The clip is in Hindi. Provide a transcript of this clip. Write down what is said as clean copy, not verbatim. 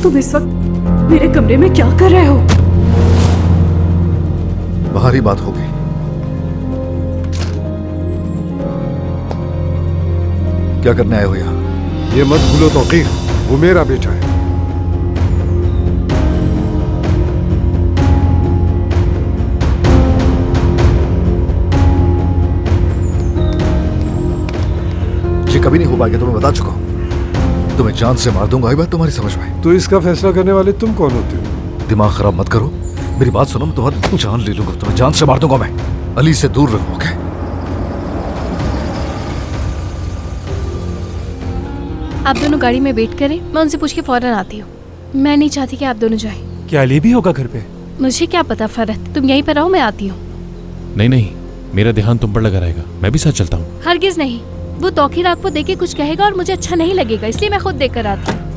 तुम इस वक्त मेरे कमरे में क्या कर रहे हो? बाहरी बात हो गई। क्या करने आए हो यहाँ? ये मत भूलो तौकीर, वो मेरा बेटा है। ये कभी नहीं हो पाएगा, तुम्हें बता चुका हूं। तुम्हें जान से मार दूंगा, ये बात तुम्हारी समझ में? तो इसका फैसला करने वाले तुम कौन होते हो? दिमाग खराब मत करो, मेरी बात सुनो। मैं तुम्हारी जान ले लूंगा, तुम्हें जान से मार दूंगा मैं। अली से दूर रहो, ओके? आप दोनों गाड़ी में वेट करें, मैं उनसे पूछ के फौरन आती हूँ। मैं नहीं चाहती कि आप दोनों जाएं। क्या अली भी होगा घर पे? मुझे क्या पता फरहत, तुम यहीं पर रहो, मैं आती हूँ। नहीं नहीं, मेरा ध्यान तुम पर लगा रहेगा, मैं भी साथ चलता हूँ। हरगिज नहीं, वो तौकीर आपको देख के कुछ कहेगा और मुझे अच्छा नहीं लगेगा, इसलिए मैं खुद देख कर आती हूँ।